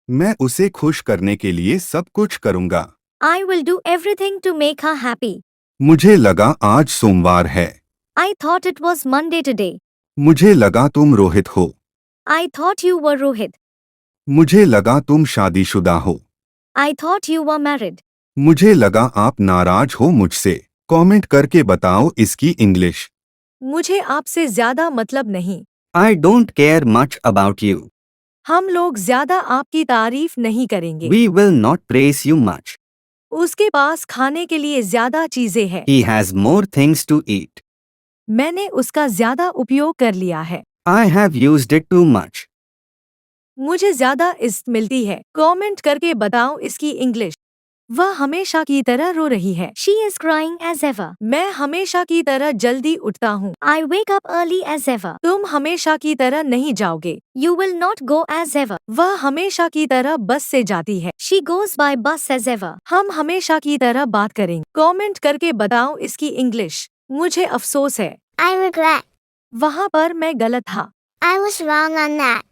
मैं उसे खुश करने के लिए सब कुछ करूंगा। I will do everything to make her happy. मुझे लगा आज सोमवार है। I thought it was Monday today. मुझे लगा तुम रोहित हो। I thought you were Rohit. मुझे लगा तुम शादीशुदा हो। I thought you were married. मुझे लगा आप नाराज हो मुझसे। कमेंट करके बताओ इसकी इंग्लिश। मुझे आपसे ज्यादा मतलब नहीं। I don't care much about you. हम लोग ज्यादा आपकी तारीफ नहीं करेंगे। We will not praise you much. उसके पास खाने के लिए ज्यादा चीजें हैं। He has more things to eat. मैंने उसका ज्यादा उपयोग कर लिया है। I have used it too much. मुझे ज्यादा इज्जत मिलती है। कमेंट करके बताओ इसकी इंग्लिश। वह हमेशा की तरह रो रही है। She is crying as ever. मैं हमेशा की तरह जल्दी उठता हूँ। I wake up early as ever. तुम हमेशा की तरह नहीं जाओगे। You will not go as ever. वह हमेशा की तरह बस से जाती है। She goes by bus as ever. हम हमेशा की तरह बात करेंगे। कमेंट करके बताओ इसकी इंग्लिश। मुझे अफसोस है। I regret. वहाँ पर मैं गलत था। I was wrong on that.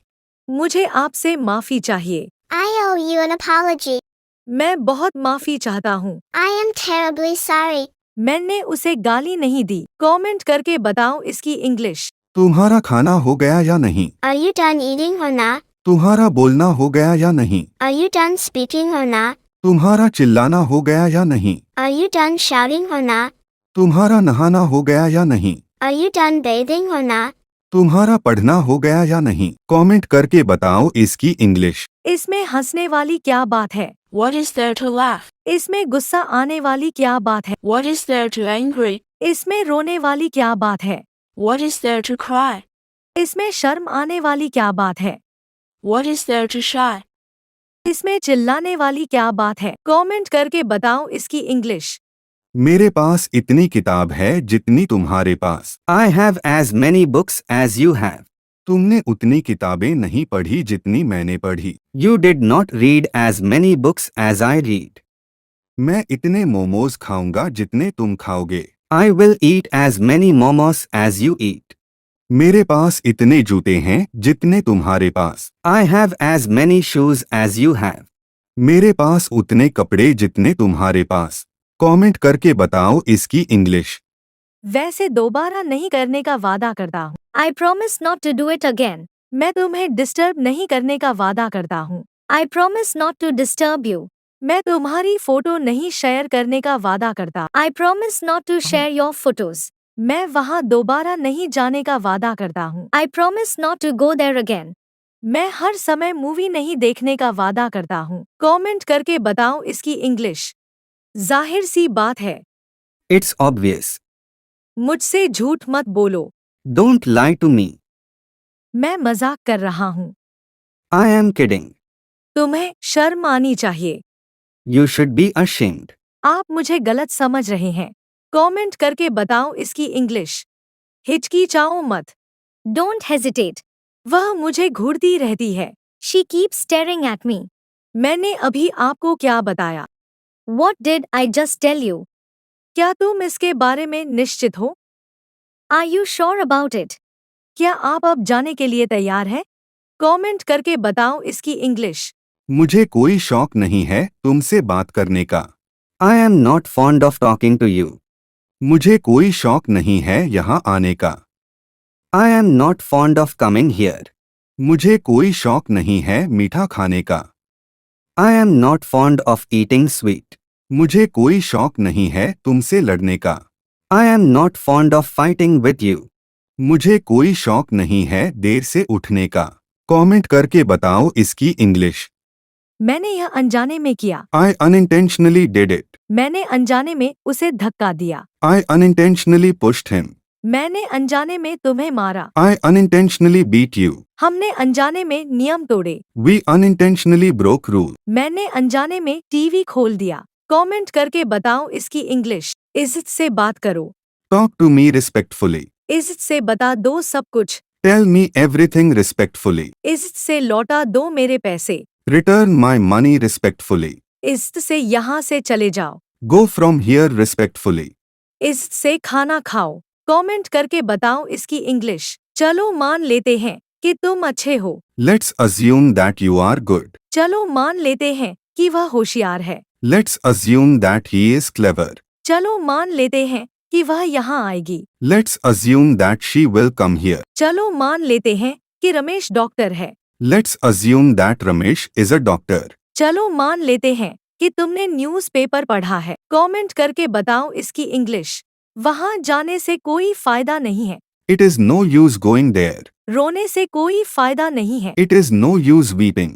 मुझे आपसे माफी चाहिए। I owe you an apology. मैं बहुत माफी चाहता हूँ। I am terribly sorry. मैंने उसे गाली नहीं दी। कमेंट करके बताओ इसकी इंग्लिश। तुम्हारा खाना हो गया या नहीं? Are you done eating or not? तुम्हारा बोलना हो गया या नहीं? Are you done speaking or not? तुम्हारा चिल्लाना हो गया या नहीं? Are you done shouting or not? तुम्हारा नहाना हो गया या नहीं? Are you done bathing or not? तुम्हारा पढ़ना हो गया या नहीं? कमेंट करके बताओ इसकी इंग्लिश। इसमें हंसने वाली क्या बात है? What is there to laugh? इसमें गुस्सा आने वाली क्या बात है? What is there to angry? इसमें रोने वाली क्या बात है? What is there to cry? इसमें शर्म आने वाली क्या बात है? What is there to shy? इसमें चिल्लाने वाली क्या बात है? कमेंट करके बताओ इसकी इंग्लिश। मेरे पास इतनी किताब है जितनी तुम्हारे पास। I have as many books as you have. तुमने उतनी किताबें नहीं पढ़ी जितनी मैंने पढ़ी। You did not read as many books as I read. मैं इतने मोमोज खाऊंगा जितने तुम खाओगे। I will eat as many momos as you eat. मेरे पास इतने जूते हैं जितने तुम्हारे पास। I have as many shoes as you have. मेरे पास उतने कपड़े जितने तुम्हारे पास। कमेंट करके बताओ इसकी इंग्लिश। वैसे दोबारा नहीं करने का वादा करता हूँ। I promise not to do it again. मैं तुम्हें डिस्टर्ब नहीं करने का वादा करता हूँ। I promise not to disturb you. मैं तुम्हारी फोटो नहीं शेयर करने का वादा करता। I promise not to share your photos. मैं वहाँ दोबारा नहीं जाने का वादा करता हूँ। I promise not to go there again. मैं हर समय मूवी नहीं देखने का वादा करता हूँ। कमेंट करके बताओ इसकी इंग्लिश। जाहिर सी बात है। It's obvious. मुझसे झूठ मत बोलो। Don't lie to me. मैं मजाक कर रहा हूँ। I am kidding. तुम्हें शर्म आनी चाहिए। You should be ashamed. आप मुझे गलत समझ रहे हैं। कमेंट करके बताओ इसकी इंग्लिश। हिचकिचाओ मत। Don't hesitate. वह मुझे घूरती रहती है। She keeps staring at me. मैंने अभी आपको क्या बताया? What did I just tell you? क्या तुम इसके बारे में निश्चित हो? Are you sure about it? क्या आप अब जाने के लिए तैयार हैं? कमेंट करके बताओ इसकी इंग्लिश। मुझे कोई शौक नहीं है तुमसे बात करने का। I am not fond of talking to you. मुझे कोई शौक नहीं है यहाँ आने का। I am not fond of coming here. मुझे कोई शौक नहीं है मीठा खाने का। I am not fond of eating sweet. मुझे कोई शौक नहीं है तुमसे लड़ने का। I am not fond of fighting with you. मुझे कोई शौक नहीं है देर से उठने का। कमेंट करके बताओ इसकी इंग्लिश। मैंने यह अनजाने में किया। I unintentionally did it. मैंने अनजाने में उसे धक्का दिया। I unintentionally pushed him. मैंने अनजाने में तुम्हें मारा। I unintentionally beat you. हमने अनजाने में नियम तोड़े। We unintentionally broke rule. मैंने अनजाने में टीवी खोल दिया। कमेंट करके बताओ इसकी इंग्लिश। इज्जत से बात करो। Talk to me respectfully. इज्जत से बता दो सब कुछ। Tell me everything respectfully. इज्जत से लौटा दो मेरे पैसे। Return my money respectfully. इज्जत से यहाँ से चले जाओ। Go from here respectfully. इज्जत से खाना खाओ। कमेंट करके बताओ इसकी इंग्लिश। चलो मान लेते हैं कि तुम अच्छे हो। Let's assume that you are good. चलो मान लेते हैं कि वह होशियार है। Let's assume that he is clever. चलो मान लेते हैं कि वह यहाँ आएगी। Let's assume that she will come here. चलो मान लेते हैं कि रमेश डॉक्टर है। Let's assume that Ramesh is a doctor. चलो मान लेते हैं कि तुमने न्यूज़पेपर पढ़ा है। कमेंट करके बताओ इसकी इंग्लिश। वहाँ जाने से कोई फायदा नहीं है। It is no use going there. रोने से कोई फायदा नहीं है। It is no use weeping.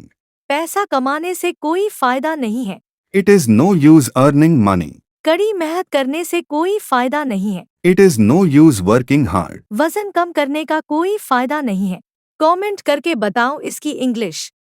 पैसा कमाने से कोई फायदा नहीं है। It is no use earning money. कड़ी मेहनत करने से कोई फायदा नहीं है। It is no use working hard. वजन कम करने का कोई फायदा नहीं है। कमेंट करके बताओ इसकी इंग्लिश।